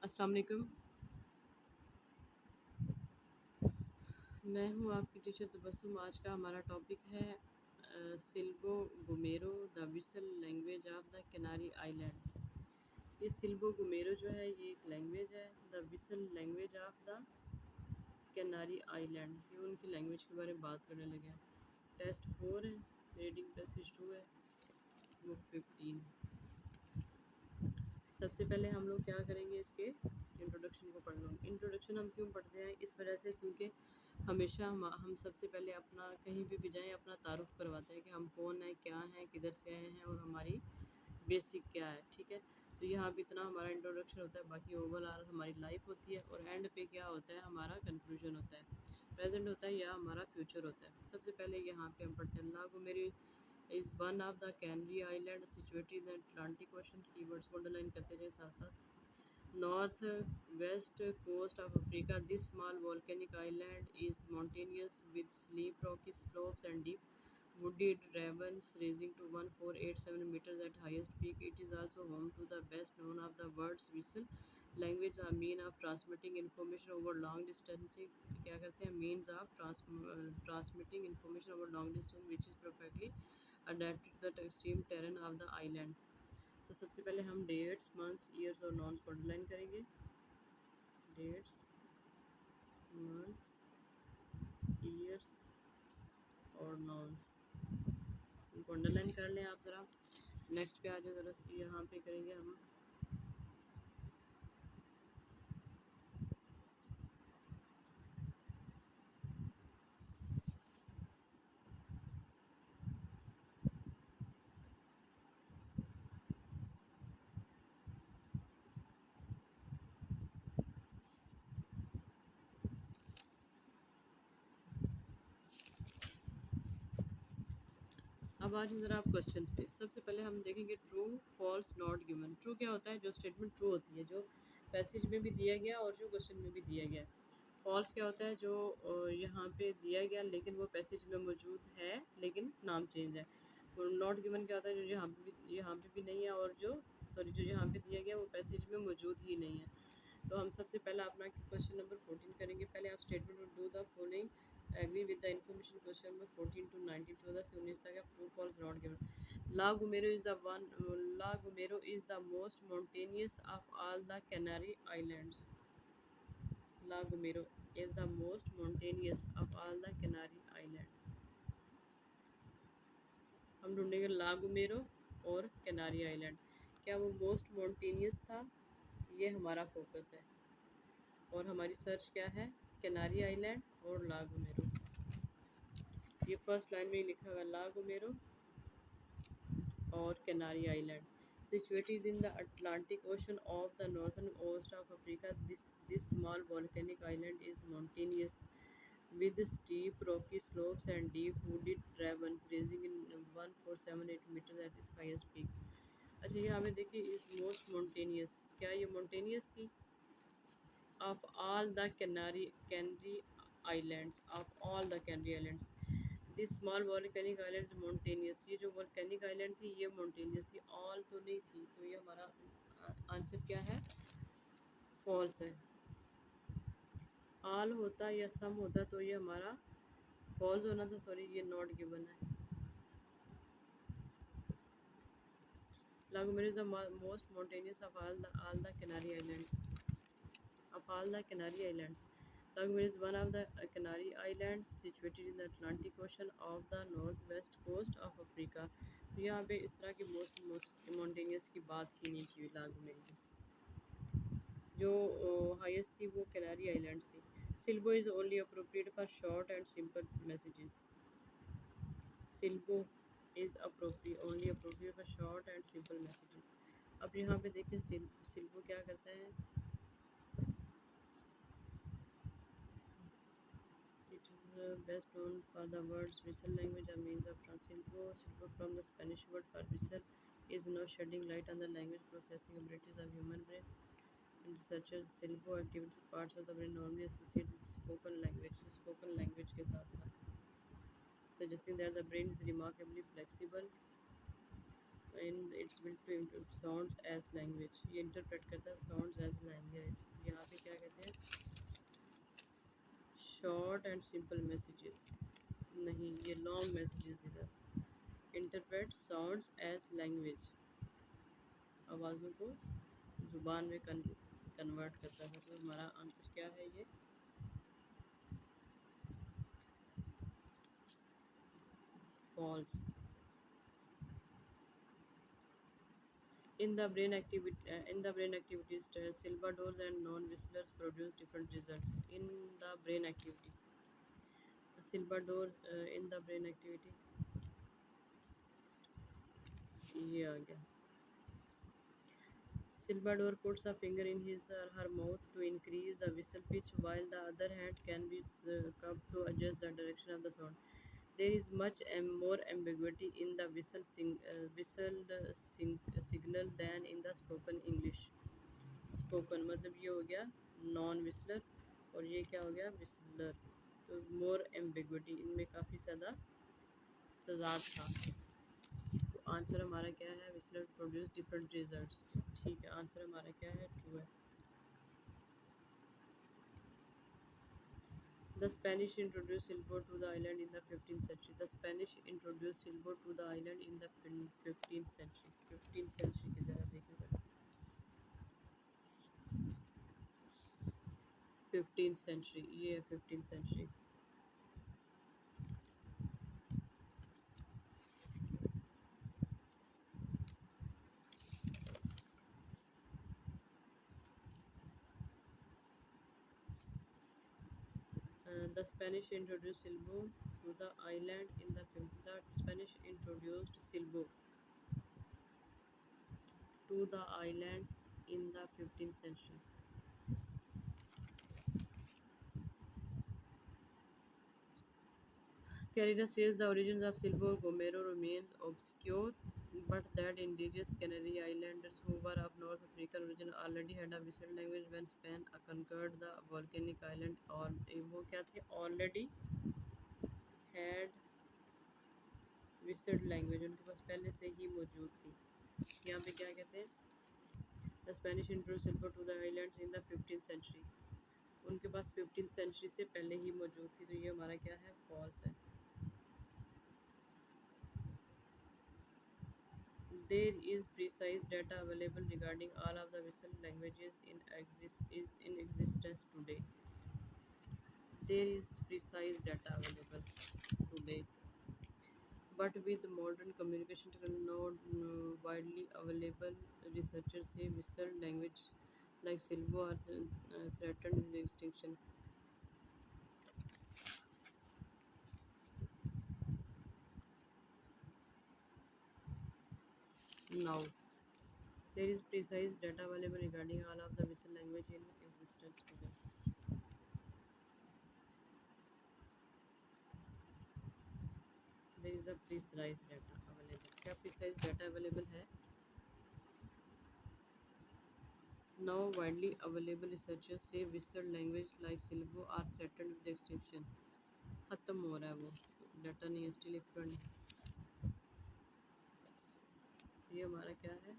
अस्सलाम वालेकुम। मैं हूँ आपकी टीचर तबस्सुम। आज का हमारा टॉपिक है Silbo Gomero the whistle language of the Canary island. ये सिल्बो गुमेरो जो है ये एक लैंग्वेज है। The whistle language of the Canary island, ये उनकी लैंग्वेज के बारे में बात करने लगे हैं। टेस्ट 4 है, रीडिंग पैसेज 2 है, बुक 15। सबसे पहले हम लोग क्या करेंगे, इसके इंट्रोडक्शन को पढ़ लो। इंट्रोडक्शन हम क्यों पढ़ते हैं, इस वजह से क्योंकि हमेशा हम सबसे पहले अपना कहीं भी जाएँ अपना तारुफ़ करवाते हैं कि हम कौन हैं, क्या हैं, किधर से आए हैं और हमारी बेसिक क्या है। ठीक है, तो यहाँ पे इतना हमारा इंट्रोडक्शन होता है, बाकी ओवरऑल हमारी लाइफ होती है और एंड पे क्या होता है, हमारा कंक्लूजन होता है, प्रेजेंट होता है या हमारा फ्यूचर होता है। सबसे पहले यहाँ पे हम पढ़ते हैं लागो मेरी is one of the canary island situated in the Atlantic ocean. Keywords को अंडरलाइन करते जाए साथ साथ। North west coast of Africa, this small volcanic island is mountainous with steep rocky slopes and deep wooded ravines rising to 1487 meters at highest peak. It is also home to the best known of the world's whistle language, a mean of transmitting information over long distance। क्या करते हैं, means of transmitting information over long distance which is perfectly adapted to the extreme terrain of the island। तो सबसे पहले हम dates, months, years और नॉन्स को underline करेंगे। डेट्स, मंथ्स, ईयर्स और नॉन्स, इनको अंडरलाइन कर लें आप ज़रा। नेक्स्ट पे आ जाए ज़रा, यहाँ पे करेंगे हम अब आ जाए ज़रा आप क्वेश्चन पे। सबसे पहले हम देखेंगे true, false, not given. True क्या होता है, जो स्टेटमेंट ट्रू होती है, जो पैसेज में भी दिया गया और जो क्वेश्चन में भी दिया गया। फॉल्स क्या होता है, जो यहाँ पे दिया गया लेकिन वो पैसेज में मौजूद है लेकिन नाम चेंज है। और नॉट गिवन क्या होता है, जो यहाँ पे भी नहीं है और जो जो यहाँ पे दिया गया वो पैसेज में मौजूद ही नहीं है। तो हम सबसे पहला अपना क्वेश्चन नंबर 14 करेंगे। पहले आप स्टेटमेंट में do the following agree with the information. Question number 14 to 19, 14 से 19 तक है। True false not given. La Gomera is the one La Gomera is the most mountainous of all the Canary islands. La Gomera is the most mountainous of all the Canary island. हम ढूंढेंगे ला Gomera और Canary island, क्या वो most mountainous था, ये हमारा focus है। और हमारी सर्च क्या है, कैनारी आइलैंड और ला गुमेरो। ये फर्स्ट लाइन में ही लिखा हुआ ला गुमेरो और Canary island. Situated in the Atlantic ocean of the northern coast of Africa, this small volcanic island is mountainous with steep rocky slopes and deep wooded ravines rising in 1478 meters at its highest peak। अच्छा, यहाँ पे देखिए is most mountainous, क्या ये mountainous थी? Of all the Canary islands, of all the Canary islands this small volcanic islands mountainous. ये जो volcanic island थी ये माउंटेनियस थी, ऑल तो नहीं थी। तो ये हमारा आंसर क्या है, फॉल्स है। ऑल होता या सम होता तो ये हमारा फॉल्स होना था, सॉरी ये नॉट गिवन है। Lagomera is the most mountainous of all the Canary Islands. Of all the Canary Islands, Lagomera is one of the Canary Islands situated in the Atlantic Ocean of the northwest coast of Africa। तो यहाँ पे इस तरह की most mountainous की बात ही नहीं की हुई। लागोमेरी की जो हाईएस्ट थी वो कैनारी आइलैंड थी। Silbo is only appropriate for short and simple messages. Silbo is only appropriate for short and simple messages. अब यहाँ पे देखिए सिल्बो क्या करता है, it is best known for the words whistle language, a means of Silbo from the Spanish word for whistle is no shedding light on the language processing abilities of human brain. Researchers Silbo activities parts of the brain normally associate with spoken language के साथ था, suggesting that the brain is remarkably flexible in it's built to improve sounds as language. ये interpret करता है sounds as language. यहाँ पे क्या कहते हैं? Short and simple messages. नहीं, ये long messages देता है. Interpret sounds as language. आवाज़ों को ज़ुबान में कन्वर्ट करता है. तो हमारा आंसर क्या है ये? False. In the brain activities test, Silvadors and non-whistlers produce different results. In the brain activity, Silvador in the brain activity, ये आ गया. Silvador puts a finger in his or her mouth to increase the whistle pitch, while the other hand can be cupped to adjust the direction of the sound. There is much more ambiguity in the signal than in the spoken English. Spoken मतलब ये हो गया non whistler और ये क्या हो गया whistler. तो मोर एम्बिग्विटी, इनमें काफ़ी ज़्यादा तजाद था. तो आंसर हमारा क्या है? Whistler produce different results. ठीक है, आंसर हमारा क्या है? ट्रू है. The Spanish introduced Silbo to the island in the 15th century. The Spanish introduced Silbo to the island in the 15th century. 15th century की तरह देखें सर. 15th century, ये है 15th century. The Spanish introduced Silbo to the island in the Spanish introduced Silbo to the islands in the 15th century. Carrera says the origins of Silbo Gomero remains obscure, but that indigenous Canary Islanders who were of North African origin already had a whistle language when Spain conquered the volcanic island. और वो क्या थे? Already had whistle language, उनके पास पहले से ही मौजूद थी. यहाँ पे क्या कहते हैं? The Spanish introduced silver to the islands in the 15th century. उनके पास 15th century से पहले ही मौजूद थी. तो ये हमारा क्या है? False है. There is precise data available regarding all of the whistle languages in existence today. There is precise data available today. But with modern communication technology not widely available, researchers say whistle language like Silbo are threatened with extinction. Now, there is precise data available regarding all of the whistle language in existence today. There is a precise data available. क्या precise data available है? Now widely available researchers say whistle language like Silbo are threatened with extinction. खत्म हो रहा है वो. Data नहीं है, still fluent. ये हमारा क्या है?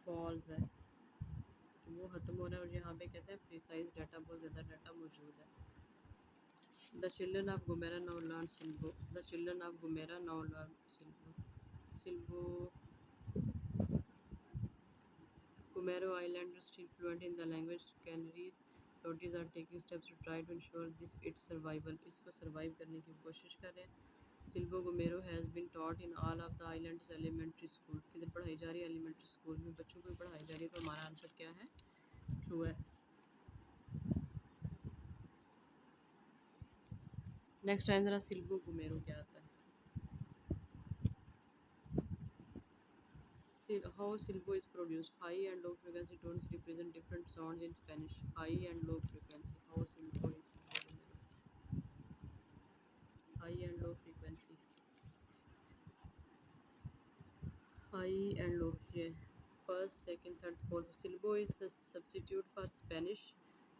फॉल्स है कि वो ख़त्म हो रहा है. और यहाँ पे कहते हैं प्रिसाइज डाटा, बहुत ज़्यादा डाटा मौजूद है. The children of Gomera now learn Silbo. The children of Gomera now learn Silbo. Silbo Gomero Islanders still fluent in the language. Canaries authorities are taking steps to try to ensure its survival. इसको survive करने की कोशिश कर रहे हैं. Silbo Gomero has been taught in all of the islands elementary school. किधर पढ़ाई जा रही है? Elementary school में बच्चों को पढ़ाई जा रही है. तो हमारा आंसर क्या है? True है. नेक्स्ट टाइम ज़रा Silbo Gomero क्या आता है? How Silbo is produced. High and low frequency tones represent different sounds in Spanish. High and low frequency. How Silbo is produced. High and low frequency. High and low. Yeah. First, second, third, fourth. Silbo is a substitute for Spanish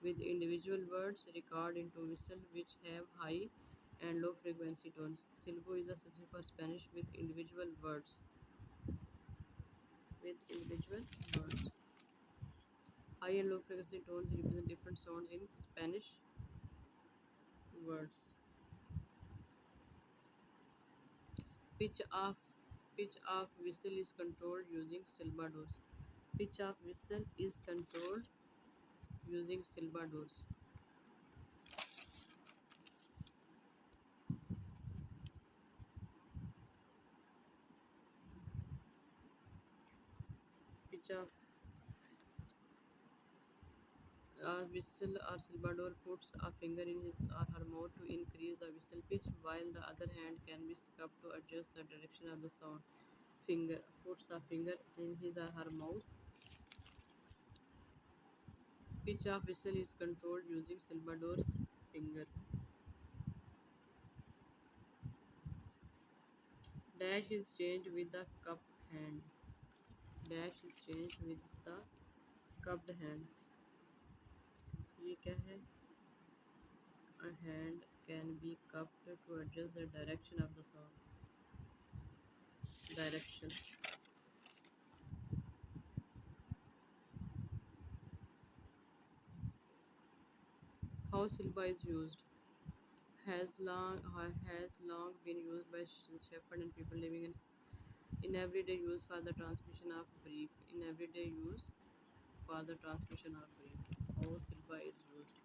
with individual words recorded into whistle which have high and low frequency tones. Silbo is a substitute for Spanish with individual words. With individual words. High and low frequency tones represent different sounds in Spanish words. Pitch of pitch of whistle is controlled using silbadores. Pitch of whistle is controlled using silbadores. Pitch of a whistle or silbador puts a finger in his or her mouth to increase the whistle pitch, while the other hand can be cupped to adjust the direction of the sound. Finger puts a finger in his or her mouth. Pitch of whistle is controlled using silbador's finger. Dash is changed with the cupped hand. Dash is changed with the cupped hand. ये क्या है? A hand can be cupped to adjust the direction of the sound. Direction. How silba is used has long been used by shepherds and people living in everyday use for the transmission of brief. In everyday use for the transmission of brief. How silba is used.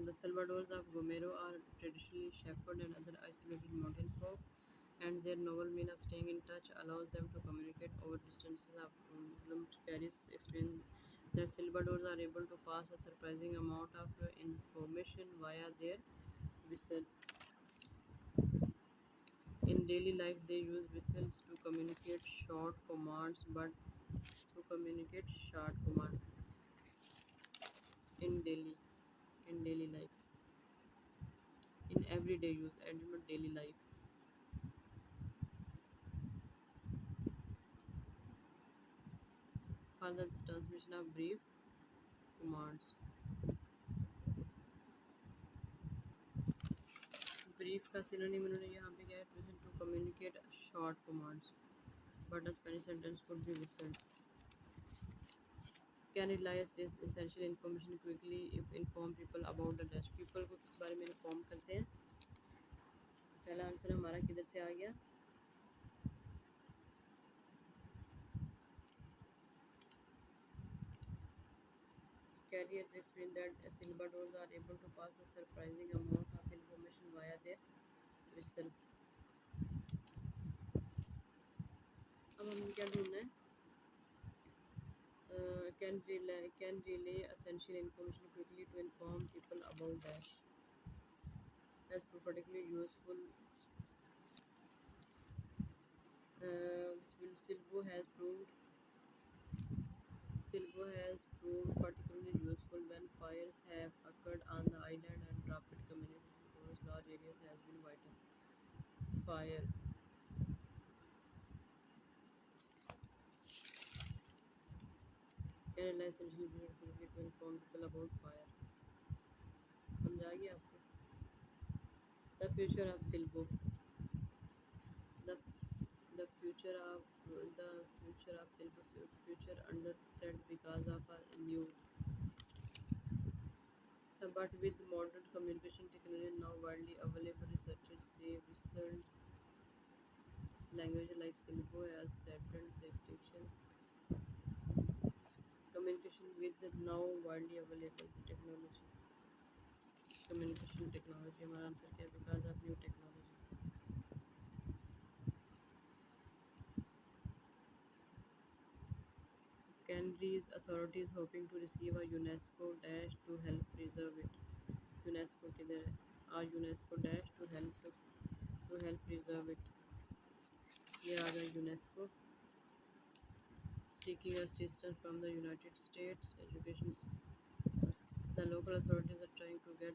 The Salvadors of Gomero are traditionally shepherd and other isolated mountain folk, and their novel mean of staying in touch allows them to communicate over distances of Carries explain that Salvadors are able to pass a surprising amount of information via their whistles. In daily life, they use whistles to communicate short commands, but to communicate short command in daily life, in everyday use, and daily life. For the transmission of brief commands. Brief का synonym इन्होंने यहाँ पे क्या है present to communicate short commands but a Spanish sentence could be whistled. Can rely essential information quickly if inform people about the dash. People को किस बारे में inform करते हैं. पहला आंसर हमारा किधर से आ गया. Carriers explain that Silbadors are able to pass a surprising amount of information via their whistle. अब हमें क्या ढूंढना है. Can relay essential information quickly to inform people about dash. Has proved particularly useful. Silbo has proved particularly useful when fires have occurred on the island and rapid communication across large areas has been vital. Fire. Can rely essential information quickly to inform people about fire. समझ आ गया आपको. The future of Silbo. The the future of Silbo's future under threat because of a new. But with modern communication technology now widely available, researchers say whistle language like Silbo has threatened the extinction. Communication with the now widely available technology. Communication technology. हमारा answer क्या है? Because of new technology. Canada's authorities hoping to receive a UNESCO dash to help preserve it. UNESCO किधर है? A UNESCO dash to help preserve it. ये आ गया UNESCO. Seeking assistance from the United States education. The local authorities are trying to get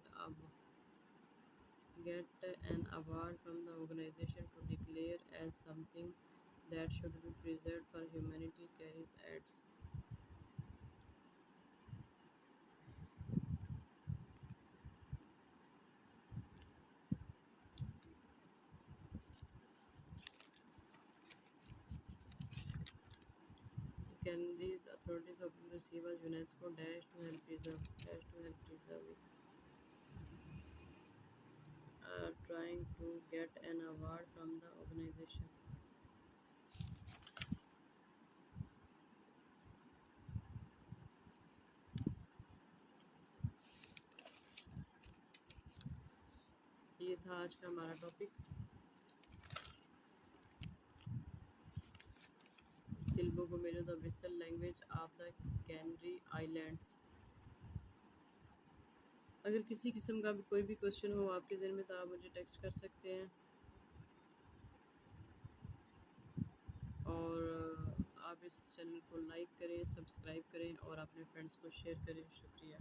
get an award from the organization to declare as something that should be preserved for humanity carries ads. Canaries authorities hoping to receive a UNESCO dash to help preserve it. Trying to get an award from the organization. ये था आज का हमारा topic Silbo Gomero the whistle language of the Canary islands. अगर किसी किस्म का भी कोई भी क्वेश्चन हो आपके जहन में तो आप मुझे टेक्स्ट कर सकते हैं और आप इस चैनल को लाइक करें, सब्सक्राइब करें और अपने फ्रेंड्स को शेयर करें। शुक्रिया।